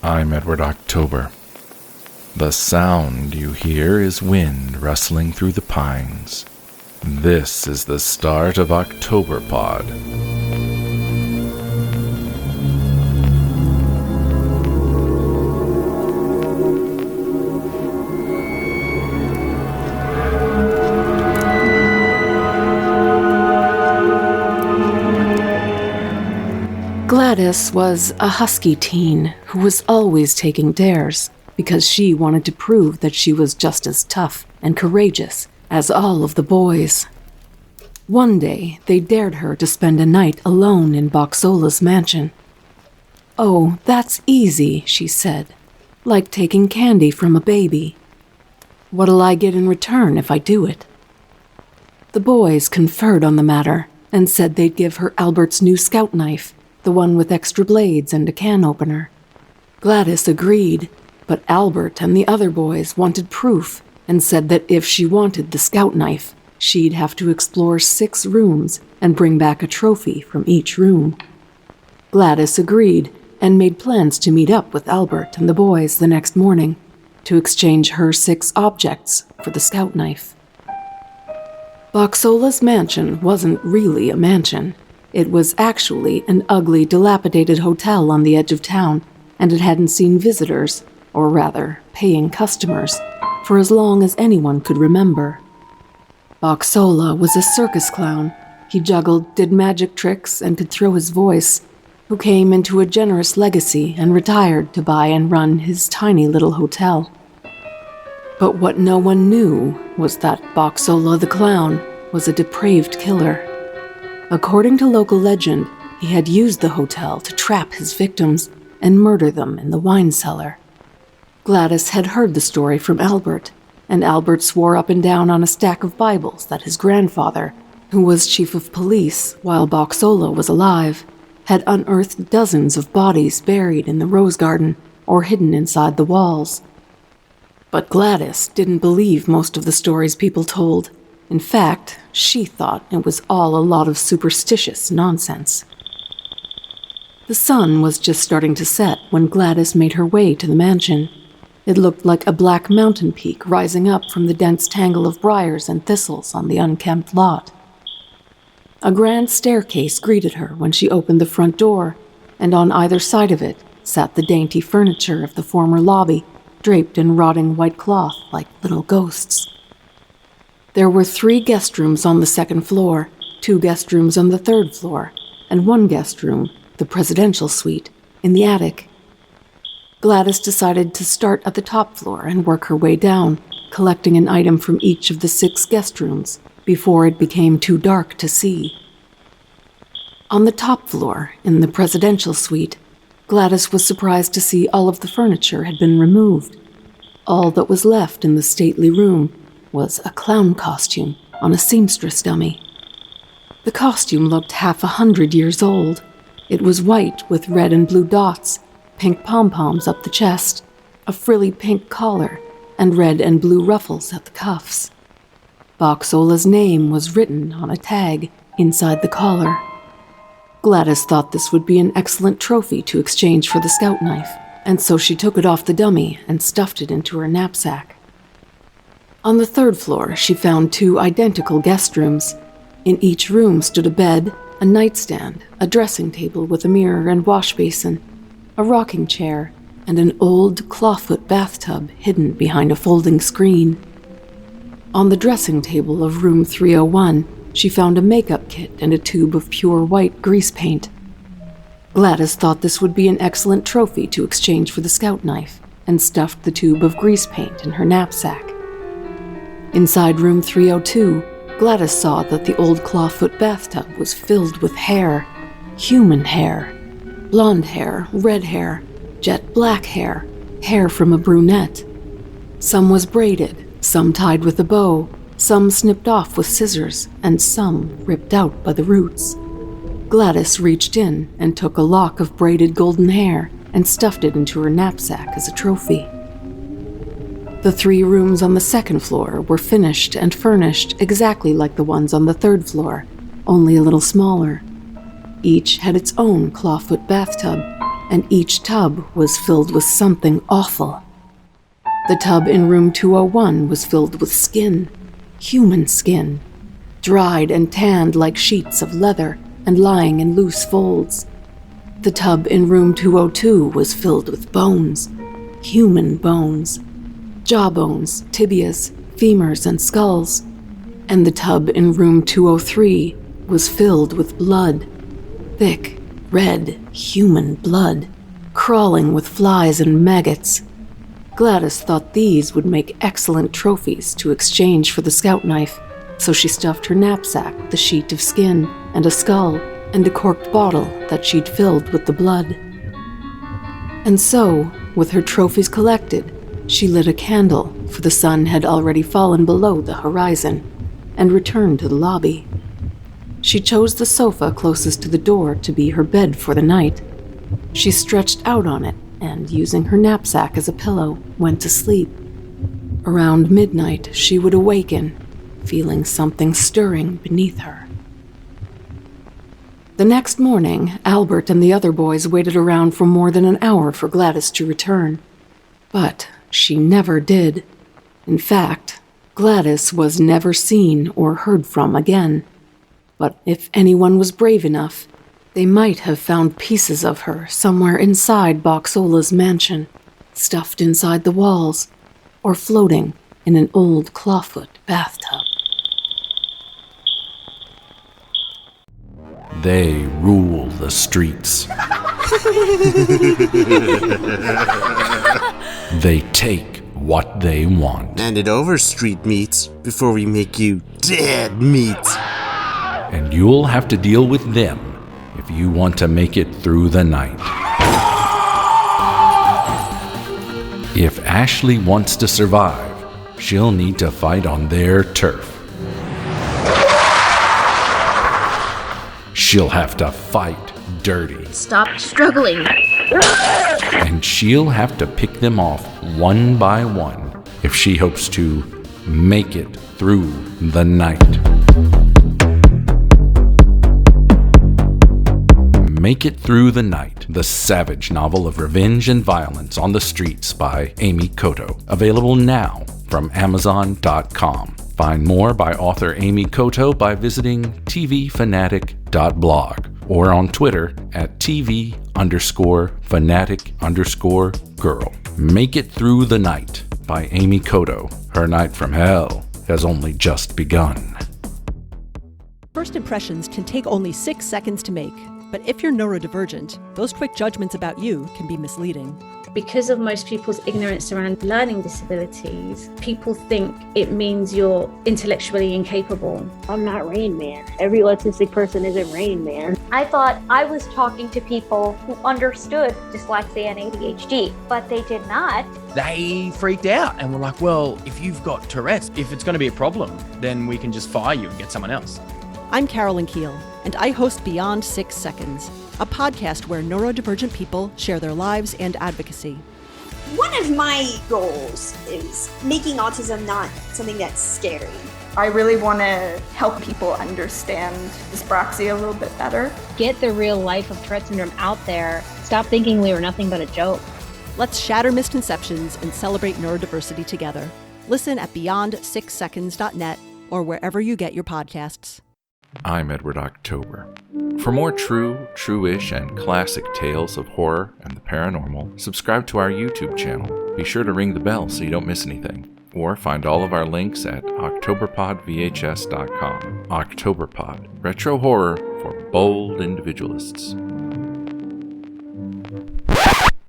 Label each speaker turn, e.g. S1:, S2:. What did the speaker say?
S1: I'm Edward October. The sound you hear is wind rustling through the pines. This is the start of Octoberpod.
S2: Gladys was a husky teen who was always taking dares because she wanted to prove that she was just as tough and courageous as all of the boys. One day, they dared her to spend a night alone in Boxola's mansion. "Oh, that's easy," she said, "like taking candy from a baby. What'll I get in return if I do it?" The boys conferred on the matter and said they'd give her Albert's new scout knife, the one with extra blades and a can opener. Gladys agreed, but Albert and the other boys wanted proof and said that if she wanted the scout knife, she'd have to explore 6 rooms and bring back a trophy from each room. Gladys agreed and made plans to meet up with Albert and the boys the next morning to exchange her 6 objects for the scout knife. Boxola's mansion wasn't really a mansion. It was actually an ugly, dilapidated hotel on the edge of town, and it hadn't seen visitors, or rather, paying customers, for as long as anyone could remember. Boxola was a circus clown. He juggled, did magic tricks, and could throw his voice, who came into a generous legacy and retired to buy and run his tiny little hotel. But what no one knew was that Boxola the clown was a depraved killer. According to local legend, he had used the hotel to trap his victims and murder them in the wine cellar. Gladys had heard the story from Albert, and Albert swore up and down on a stack of Bibles that his grandfather, who was chief of police while Boxola was alive, had unearthed dozens of bodies buried in the rose garden or hidden inside the walls. But Gladys didn't believe most of the stories people told. In fact, she thought it was all a lot of superstitious nonsense. The sun was just starting to set when Gladys made her way to the mansion. It looked like a black mountain peak rising up from the dense tangle of briars and thistles on the unkempt lot. A grand staircase greeted her when she opened the front door, and on either side of it sat the dainty furniture of the former lobby, draped in rotting white cloth like little ghosts. There were 3 guest rooms on the 2nd floor, 2 guest rooms on the 3rd floor, and 1 guest room, the presidential suite, in the attic. Gladys decided to start at the top floor and work her way down, collecting an item from each of the 6 guest rooms before it became too dark to see. On the top floor, in the presidential suite, Gladys was surprised to see all of the furniture had been removed. All that was left in the stately room was a clown costume on a seamstress dummy. The costume looked 100 years old. It was white with red and blue dots, pink pom-poms up the chest, a frilly pink collar, and red and blue ruffles at the cuffs. Boxola's name was written on a tag inside the collar. Gladys thought this would be an excellent trophy to exchange for the scout knife, and so she took it off the dummy and stuffed it into her knapsack. On the 3rd floor, she found 2 identical guest rooms. In each room stood a bed, a nightstand, a dressing table with a mirror and wash basin, a rocking chair, and an old clawfoot bathtub hidden behind a folding screen. On the dressing table of room 301, she found a makeup kit and a tube of pure white grease paint. Gladys thought this would be an excellent trophy to exchange for the scout knife, and stuffed the tube of grease paint in her knapsack. Inside room 302, Gladys saw that the old clawfoot bathtub was filled with hair, human hair, blonde hair, red hair, jet black hair, hair from a brunette. Some was braided, some tied with a bow, some snipped off with scissors, and some ripped out by the roots. Gladys reached in and took a lock of braided golden hair and stuffed it into her knapsack as a trophy. The 3 rooms on the 2nd floor were finished and furnished exactly like the ones on the 3rd floor, only a little smaller. Each had its own clawfoot bathtub, and each tub was filled with something awful. The tub in room 201 was filled with skin, human skin, dried and tanned like sheets of leather and lying in loose folds. The tub in room 202 was filled with bones, human bones, jawbones, tibias, femurs, and skulls. And the tub in room 203 was filled with blood, thick, red, human blood, crawling with flies and maggots. Gladys thought these would make excellent trophies to exchange for the scout knife, so she stuffed her knapsack with a sheet of skin and a skull and a corked bottle that she'd filled with the blood. And so, with her trophies collected, she lit a candle, for the sun had already fallen below the horizon, and returned to the lobby. She chose the sofa closest to the door to be her bed for the night. She stretched out on it and, using her knapsack as a pillow, went to sleep. Around midnight, she would awaken, feeling something stirring beneath her. The next morning, Albert and the other boys waited around for more than an hour for Gladys to return. But she never did. In fact, Gladys was never seen or heard from again. But if anyone was brave enough, they might have found pieces of her somewhere inside Boxola's mansion, stuffed inside the walls, or floating in an old clawfoot bathtub.
S1: They rule the streets. They take what they want.
S3: Hand it over, street meats, before we make you dead meat.
S1: And you'll have to deal with them if you want to make it through the night. If Ashley wants to survive, she'll need to fight on their turf. She'll have to fight dirty.
S4: Stop struggling.
S1: And she'll have to pick them off one by one if she hopes to make it through the night. Make It Through the Night, the savage novel of revenge and violence on the streets by Amy Cotto. Available now from Amazon.com. Find more by author Amy Cotto by visiting tvfanatic.blog or on Twitter at TV_fanatic_girl. Make It Through the Night by Amy Cotto. Her night from hell has only just begun.
S5: First impressions can take only 6 seconds to make. But if you're neurodivergent, those quick judgments about you can be misleading.
S4: Because of most people's ignorance around learning disabilities, people think it means you're intellectually incapable.
S6: I'm not Rain Man. Every autistic person isn't Rain Man.
S7: I thought I was talking to people who understood dyslexia and ADHD, but they did not.
S8: They freaked out and were like, well, if you've got Tourette's, if it's going to be a problem, then we can just fire you and get someone else.
S5: I'm Carolyn Keel, and I host Beyond 6 Seconds, a podcast where neurodivergent people share their lives and advocacy.
S9: One of my goals is making autism not something that's scary.
S10: I really want to help people understand dyspraxia a little bit better.
S7: Get the real life of Tourette syndrome out there. Stop thinking we were nothing but a joke.
S5: Let's shatter misconceptions and celebrate neurodiversity together. Listen at beyond6seconds.net or wherever you get your podcasts.
S1: I'm Edward October. For more true-ish, and classic tales of horror and the paranormal, subscribe to our YouTube channel. Be sure to ring the bell so you don't miss anything. Or find all of our links at octoberpodvhs.com. Octoberpod, retro horror for bold individualists.